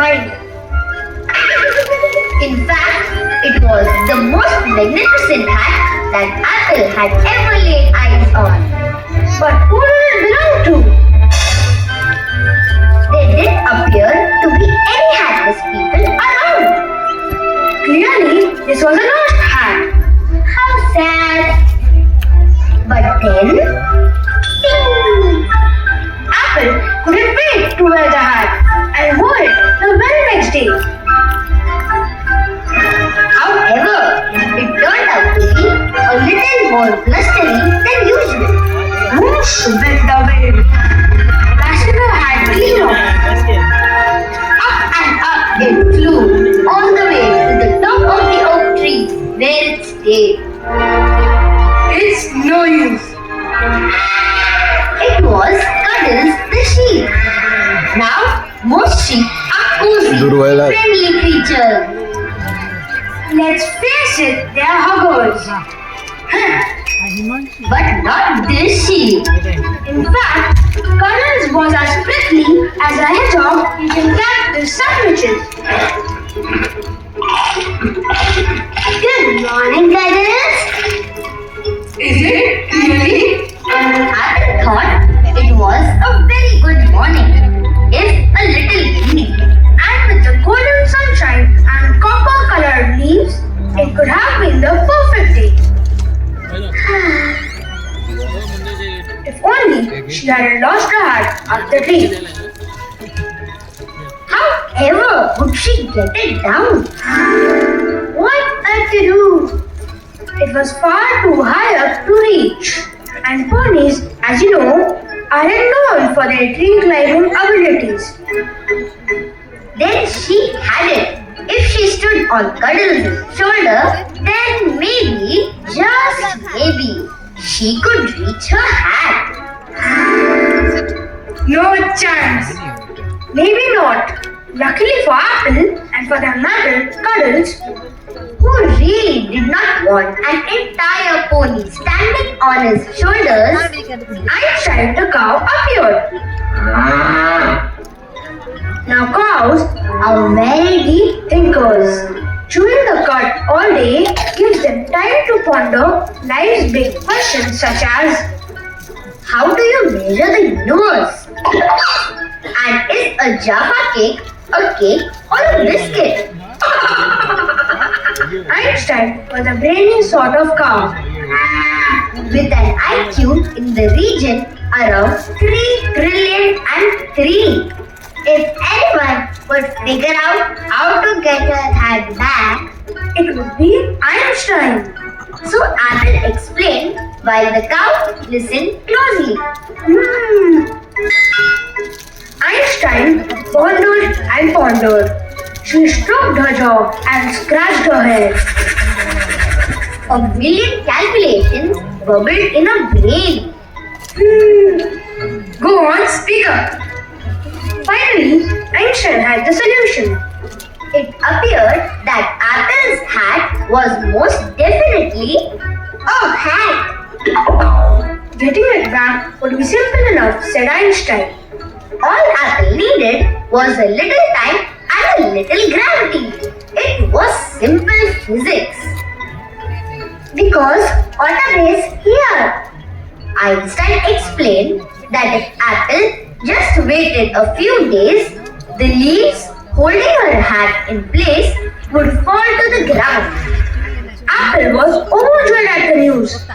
mind. In fact, it was the most magnificent hat that Apple had ever laid eyes on. But who did it belong to? There didn't appear to be any hatless people around. Clearly, this was a lost hat. How sad. But then, ding! Apple couldn't wait to wear the hat and wore it the very next day. However, it turned out to be a little more blustery than usual. Whoosh went the wind. Passenger had been off. Up and up it flew, all the way to the top of the oak tree, where it stayed. It's no use. It was Cuddles the sheep. Now, most sheep are cozy, friendly creatures. Let's face it, they are huggers. But not this sheep. In fact, Cuddles was as prickly as a hedgehog eating cactus sandwiches. Good morning, Cuddles. Is it really? I thought it was a very good morning, if a little windy, and with the golden sunshine and copper-colored leaves, it could have been the perfect day. If only she hadn't lost her hat up the tree. However would she get it down? What to do? It was far too high up to reach, and ponies, as you know, aren't known for their tree climbing abilities. Then she had it. If she stood on Cuddles' shoulder, then maybe, just maybe, she could reach her hat. No chance. Maybe not. Luckily for Apple, and for that matter, Cuddles, who really did not want an entire pony standing on his shoulders, Einstein the cow appeared. Now cows are very deep thinkers. Chewing the cud all day gives them time to ponder life's big questions such as, how do you measure the universe? And is a Jaffa cake a cake or a biscuit? Einstein was a brainy sort of cow with an IQ in the region around 3 trillion and 3. If anyone would figure out how to get her hat back, it would be Einstein. So Apple explained while the cow listened closely. Einstein pondered and pondered. She stroked her jaw and scratched her head. A million calculations bubbled in her brain. Go on, speak up. Finally, Einstein had the solution. It appeared that Apple's hat was most definitely a hat. Getting it back would be simple enough, said Einstein. All Apple needed was a little time and a little gravity. It was simple physics. Because autumn is here. Einstein explained that if Apple just waited a few days, the leaves holding her hat in place would fall to the ground. Apple was overjoyed at the news.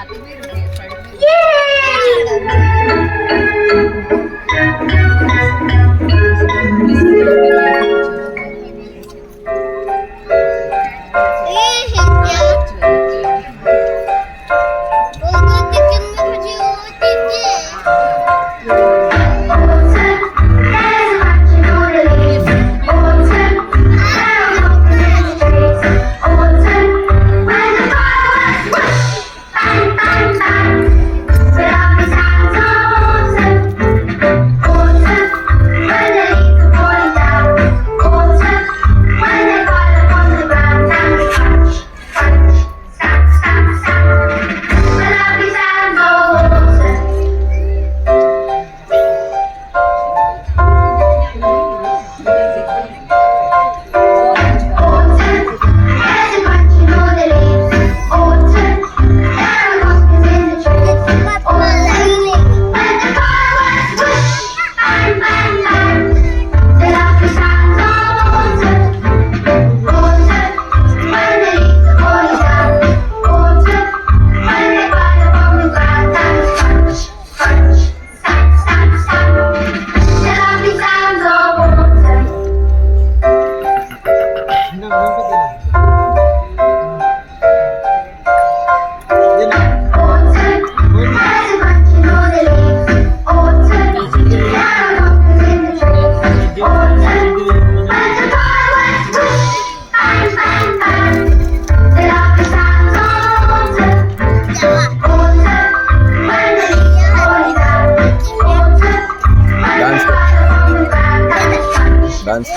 Dance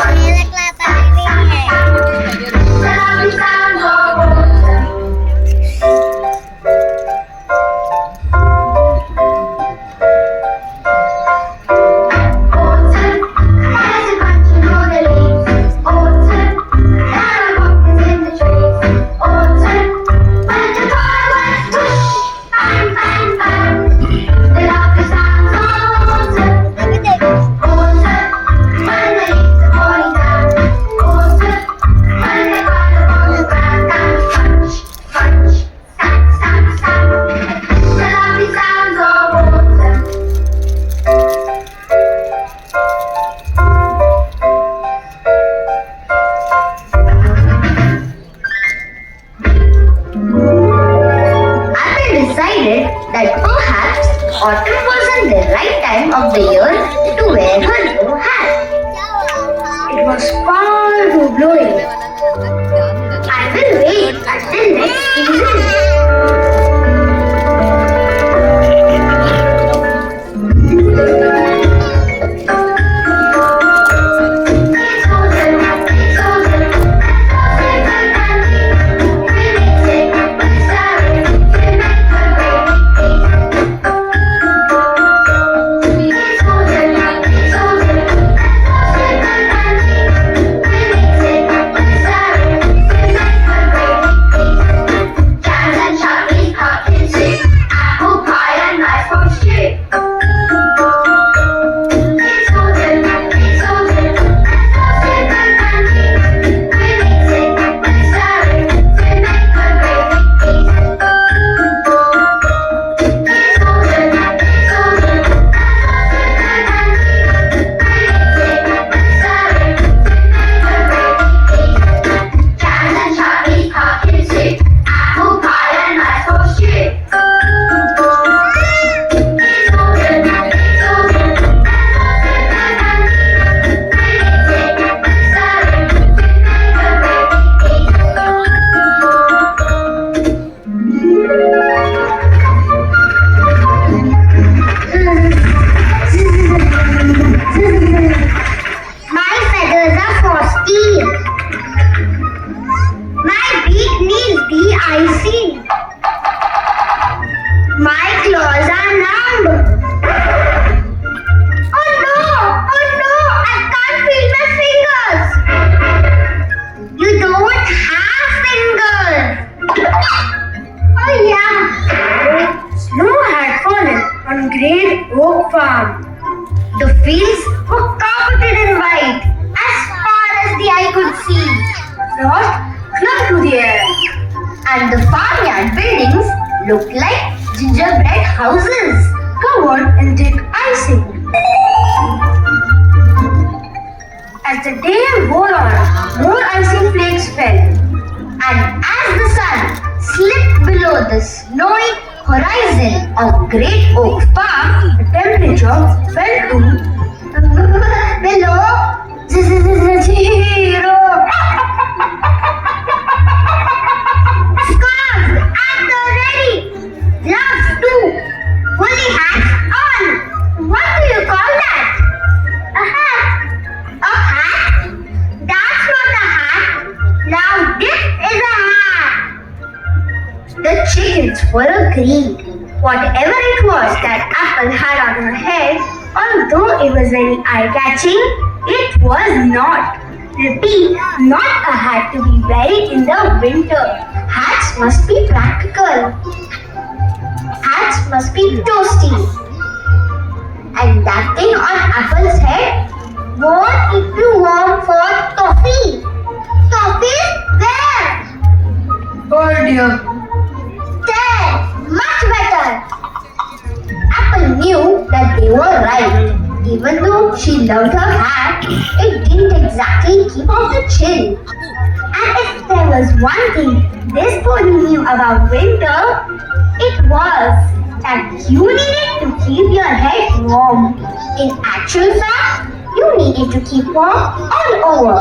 that perhaps autumn wasn't the right time of the year to wear her new hat. It was far too blowing. I will wait until next season. The fields were carpeted in white as far as the eye could see. Frost clung to the air, and the farmyard buildings looked like gingerbread houses covered in thick icing. As the day wore on, more icing flakes fell, and as the sun slipped below the snowy horizon of Great Oak Farm, the temperature fell to below 0. Scarves at the ready, gloves too, woolly hats on. What do you call that? A hat. A hat? That's not a hat. Now this is a hat. The chickens were agreed. Whatever it was that Apple had on her head, although it was very eye-catching, it was not. Repeat, not a hat to be wearing in the winter. Hats must be practical. Hats must be toasty. And that thing on Apple's head, won't it be warm for toffee? Toffee? Where? Oh dear. There! Much better! Apple knew that they were right. Even though she loved her hat, it didn't exactly keep off the chill. And if there was one thing this pony knew about winter, it was that you needed to keep your head warm. In actual fact, you needed to keep warm all over.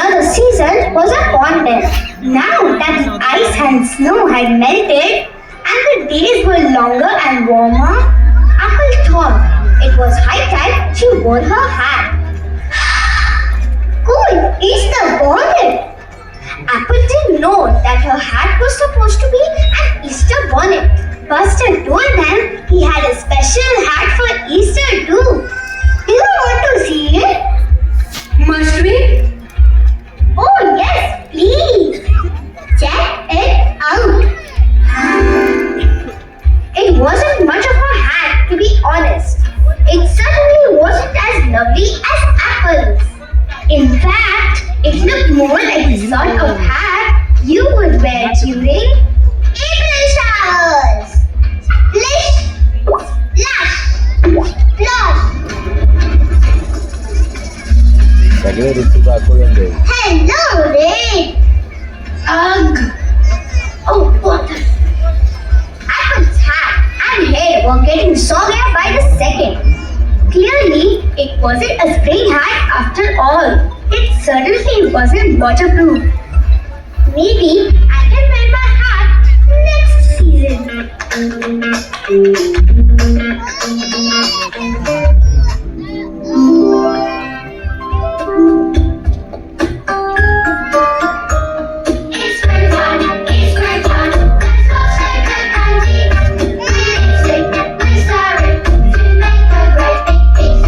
Another season was upon them. Now that the ice and snow had melted and the days were longer and warmer, Apple thought it was high time she wore her hat. Cool, Easter bonnet! Apple didn't know that her hat was supposed to be an Easter bonnet. Buster told them he had a special hat for Easter too. Do you want to see it? Must we? Oh yes, please. Check it out. It wasn't much of a hat, to be honest. It certainly wasn't as lovely as Apple's. In fact, it looked more like the sort of hat you would wear during April showers. Splish, splash, splosh. Hello, Ray. Ugh! Oh, what? Apple's hat and hair were getting soggier by the second. Clearly, it wasn't a spring hat after all. It certainly wasn't waterproof. Maybe I can wear my hat next season. It's springtime, let's go shake a candy. We sing, we sorry to make a great big feast.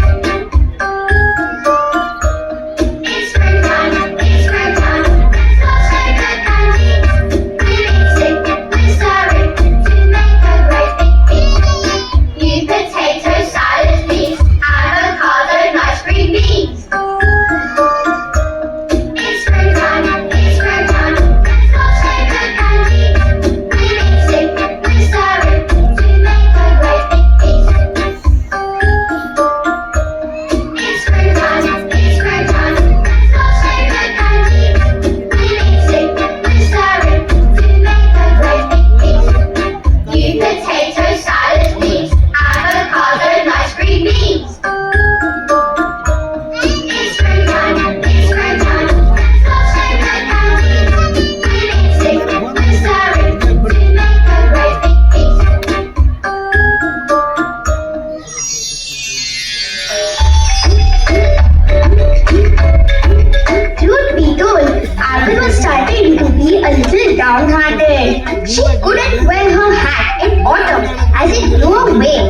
It's springtime, let's go shake a candy. We sing, we sorry to make a great big feast. New potato salad leaves, avocado, nice green beans. It's springtime, let's go shake a candy. We sing, we sorry to make a great big feast. It's springtime, let's go shake a candy. We sing, we sorry to make a great big feast. New potato salad leaves, avocado, nice green beans. It's springtime, let's go shake a candy. We sing, we sorry to make a great big feast. Truth be told, Apple was starting to be a little downhearted. She couldn't wear her hat in autumn as it blew away.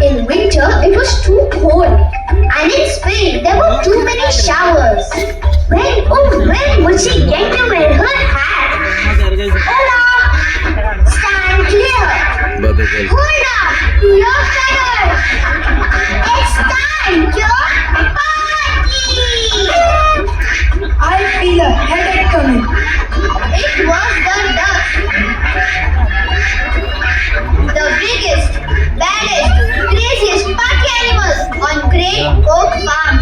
In winter, it was too cold. And in spring, there were too many showers. When would she get to wear her hat? Hola! Stand clear! Hold up to your feathers! It's time to party! I feel a headache coming. It was the ducks. The biggest, baddest, craziest party animals on Great Oak Farm.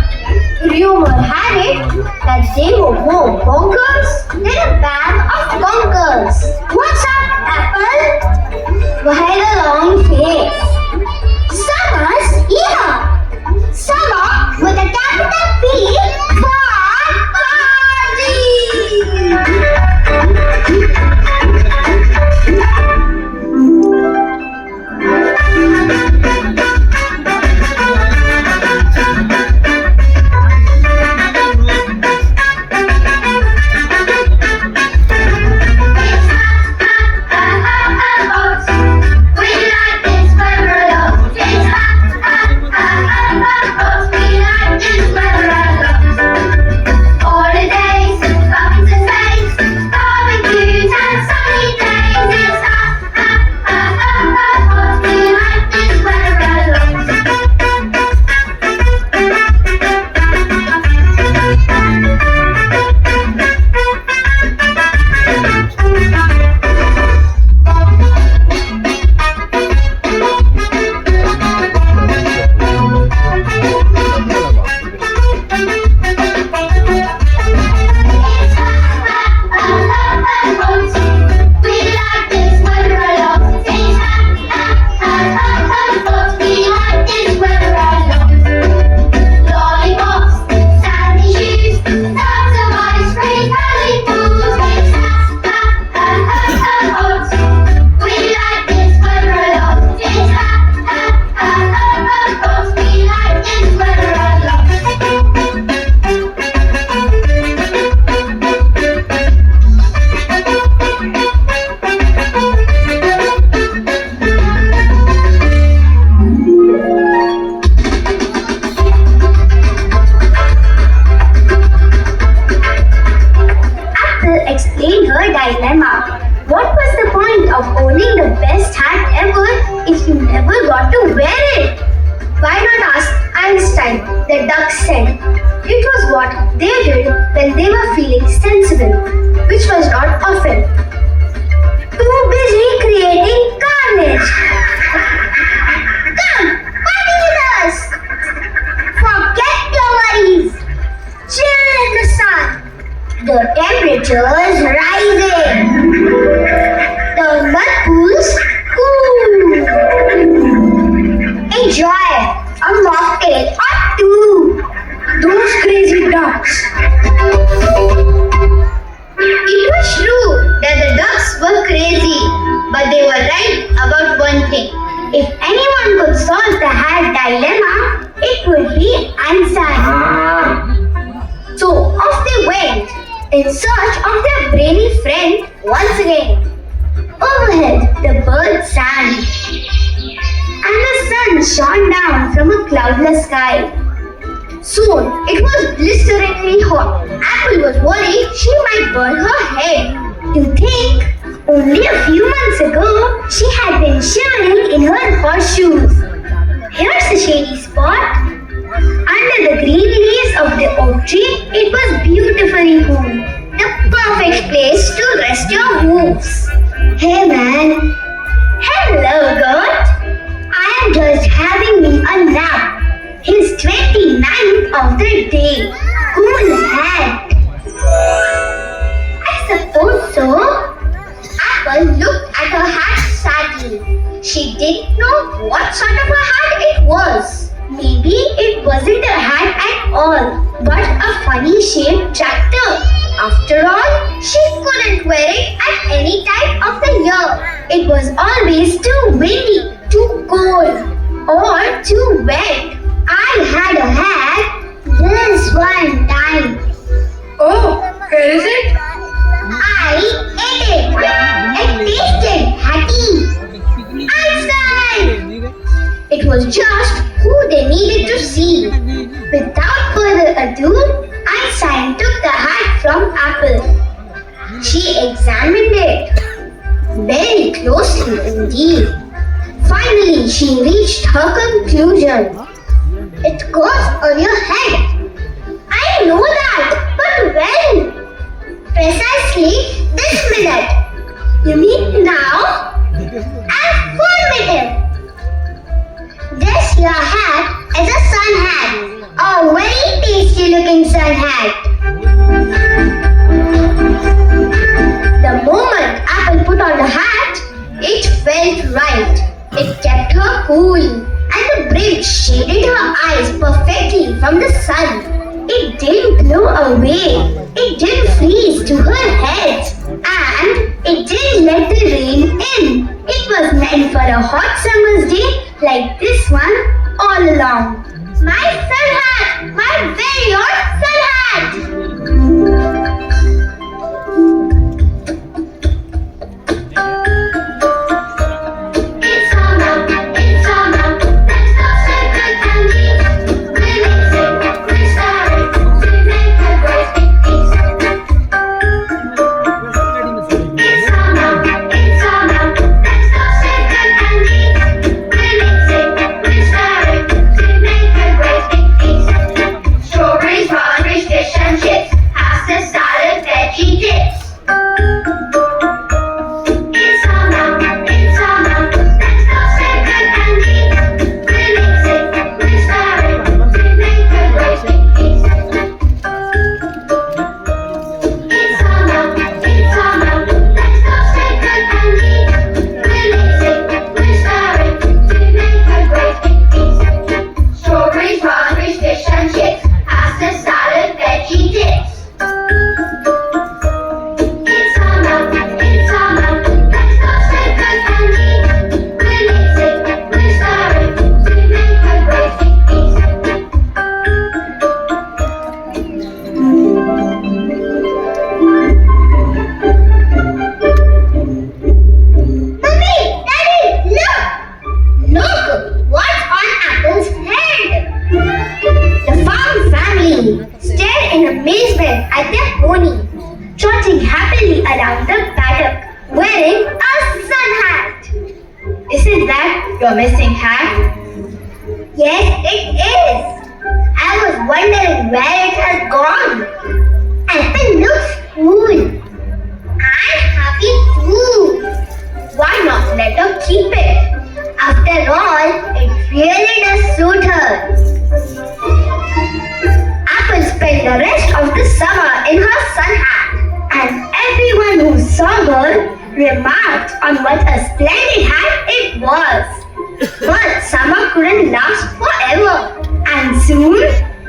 Rumor had it that they were more bonkers than a band of bonkers. What's up, Apple? Why the long face? Summer's here. Summer with a capital P for party. dilemma. What was the point of owning the best hat ever if you never got to wear it? Why not ask Einstein? The duck said. It was what they did when they were feeling sensible, which was not often. Too busy creating carnage. Come, party with us. Forget your worries. Chill in the sun. The temperature is rising. The mud pools cool. Enjoy a mocktail or two. Those crazy ducks. It was true that the ducks were crazy, but they were right about one thing. If anyone could solve the hat dilemma, it would be Einstein. So off they went in search of their brainy friend once again. Overhead, the birds sang, and the sun shone down from a cloudless sky. Soon, it was blisteringly hot. Apple was worried she might burn her head. To think, only a few months ago, she had been shivering in her horseshoes. Here's a shady spot. Under the green leaves of the oak tree, it was beautifully cool. The perfect place to rest your hooves. Hey man. Hello, goat. I am just having me a nap. His 29th of the day. Cool hat. I suppose so. Apple looked at her hat sadly. She didn't know what sort of a hat it was. Maybe it wasn't a hat at all, but a funny shaped tractor. After all, she couldn't wear it at any time of the year. It was always too windy, too cold, or too wet. I had a hat this one time. Oh, where is it? I ate it. It tasted hatty. Einstein! It was just who they needed to see. Without further ado, Einstein took the hat from Apple. She examined it very closely indeed. Finally, she reached her conclusion. It goes on your head. I know that, but when? Precisely this minute. You mean now? Affirmative. This your hat is a sun hat. A very tasty looking sun hat. The moment Apple put on the hat, it felt right. It kept her cool, and the bridge shaded her eyes perfectly from the sun. It didn't blow away, it didn't freeze to her head, and it didn't let the rain in. It was meant for a hot summer's day like this one all along. My sun hat! My very own sun hat! around the paddock wearing a sun hat. Isn't that your missing hat? Yes, it is. I was wondering where it has gone. Apple looks cool. I'm happy too. Why not let her keep it? After all, it really does suit her. Apple spent the rest of the summer in her sun hat, and everyone who saw her remarked on what a splendid hat it was. But summer couldn't last forever, and soon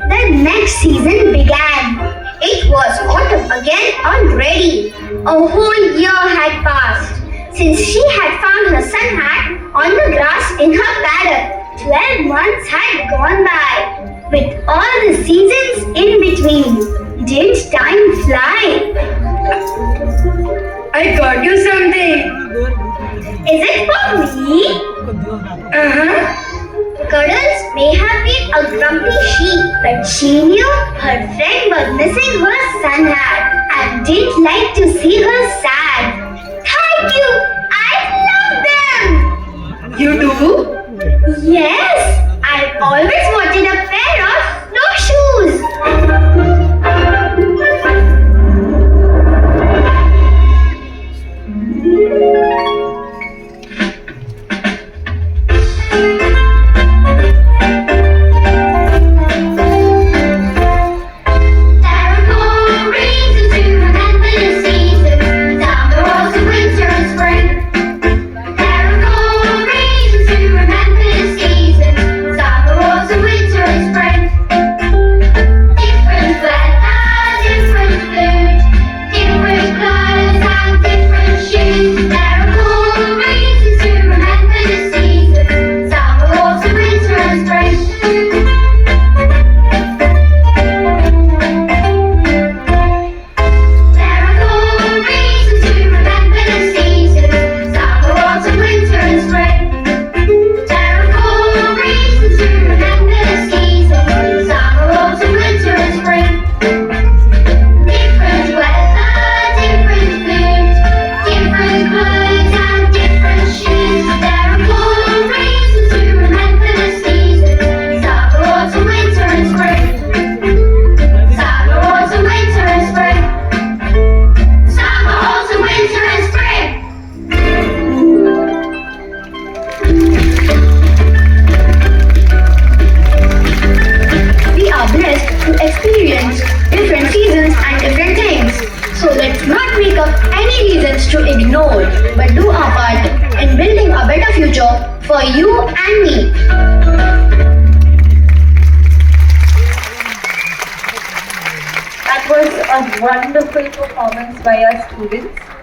the next season began. It was autumn again already. A whole year had passed since she had found her sun hat on the grass in her paddock. 12 months had gone by, with all the seasons in between. Didn't time fly? I got you something. Is it for me? Uh-huh. Cuddles may have been a grumpy sheep, but she knew her friend was missing her sun hat and didn't like to see her sad. Thank you! I love them! You do? Yes! I've always wanted a pair of snowshoes! Experience different seasons and different things. So let's not make up any reasons to ignore, but do our part in building a better future for you and me. That was a wonderful performance by our students.